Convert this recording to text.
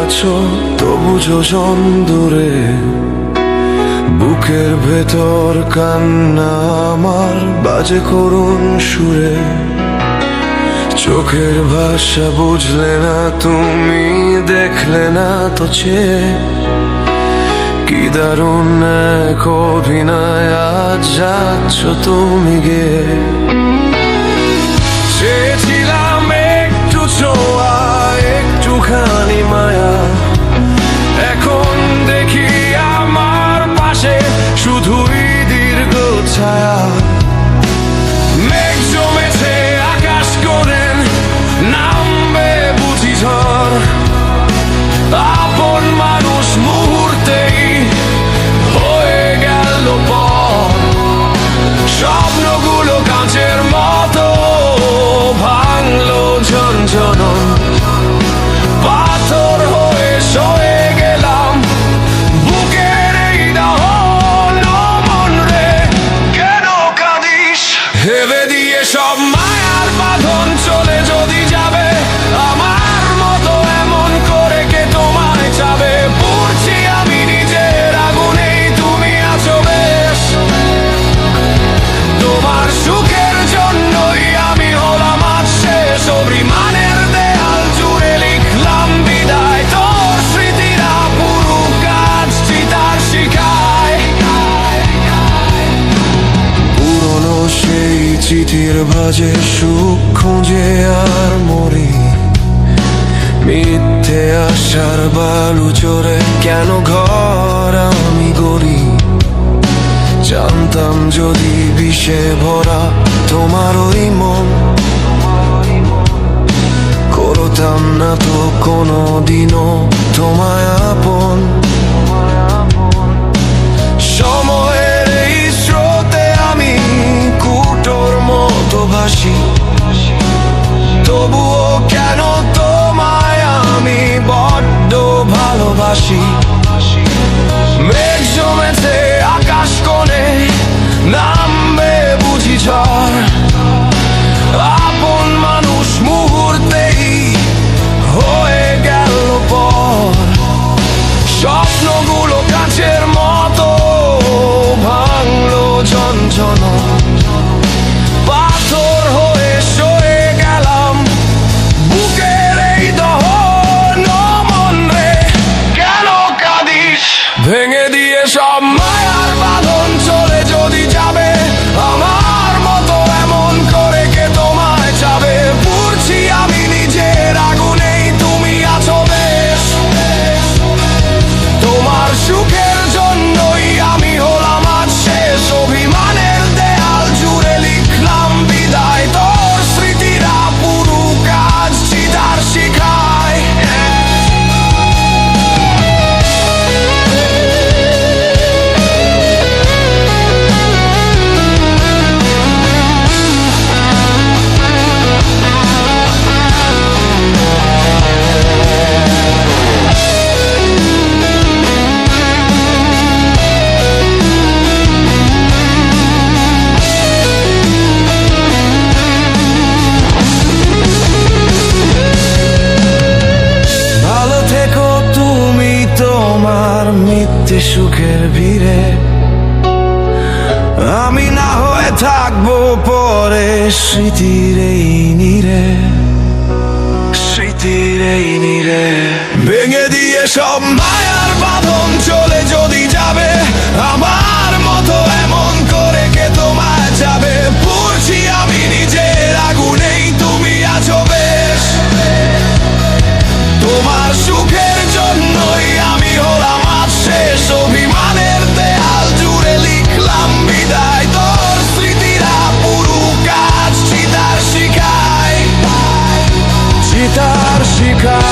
আছো তবু যোজন দূরে, বুকের ভেতর কান্না আমার বাজে করুণ সুরে। চোখের ভাষা বুঝলে না তুমি, দেখলে না তো চেয়ে, কি দারুণ এক অভিনয় আজ যাচ্ছ তুমি গে। চেয়েছিলাম একটু ছোঁয়া, একটুখানি মায়া, এখন দেখি আমার পাশে শুধুই দীর্ঘ ছায়া। মেঘ জমেছে আকাশ করেন, নামবে বুঝি ঝড়, আপন মানুষ মুহূর্তেই হয়ে গেল পর। স্বপ্নগুলো কাঁচের মতো ভাঙলো ঝনঝনন, পাথর হয়ে সয়ে গেলাম বুকের এই দহন। মন রে কেন কাঁদিস, ভেবে দিয়ে সব মায়ার বাঁধন, চলে যদি যাবে আমার মতো এমন করে কে তোমায় চাবে। পুড়ছি আমি নিজের আগুনেই, তুমি আছো বেশ, তোমার সুখের জন্যই আমি হলাম আজ শেষ। অভিমানের দেয়াল জুড়ে লিখলাম বিদায়, তোর স্মৃতিরা পুরো কাজ চিতার শিখায়। পুরনো সেই চিঠির ভাজে সুখ খুঁজে আর মরি, মিথ্যে আশার বালু চড়ে কেন ঘর আমি গড়ি। জানতাম যদি বিষে ভরা তোমার ওই মন, করতাম না তো কোনো দিনও তোমায় আপন। সময়ের এই স্রোতে আমি কুটোর মতো ভাসি, তবুও কেন তোমায় আমি বড্ড ভালোবাসি। মেঘ জমেছে আকাশ কোণে, নামবে বুঝি ঝড়, আপন মানুষ মুহূর্তেই হয়ে গেল পর। স্বপ্নগুলো কাঁচের মতো ভাঙলো ঝনঝনন, পাথর হয়ে সয়ে গেলাম বুকের এই দহন। মন রে কেন কাঁদিস, ভেঙে দিয়ে সব মায়ার বাঁধন, চলে যদি যাবে আমার মতো এমন করে কে তোমায় চাবে। পুড়ছি আমি নিজের আগুনেই, তুমি আছো বেশ, তোমার সুখের জন্যই আমি হলাম আজ শেষ। অভিমানের দেয়াল জুড়ে লিখলাম বিদায়, তোর স্মৃতিরা পুরো কাজ চিতার শিখায়। ভালো থেকো তুমি তোমার মিথ্যে সুখের ভিড়ে, আমি না হয়ে থাকবো পরে স্মৃতির এই নীড়ে, স্মৃতির এই নীড়ে। ভেঙে দিয়ে সব মায়ার বাঁধন, চলে যদি যাবে আমার মতো এমন করে কে তোমায় যাবে। পুড়ছি আমি নিজের আগুনেই, তুমি আছো বেশ, তোমার সুখের জন্যই আমি হলাম আজ শেষ। অভিমানের দেয়াল জুড়ে লিখলাম বিদায়, তোর স্মৃতিরা পুরো কাজ চিতার শিখায়, চিতার শিখায়।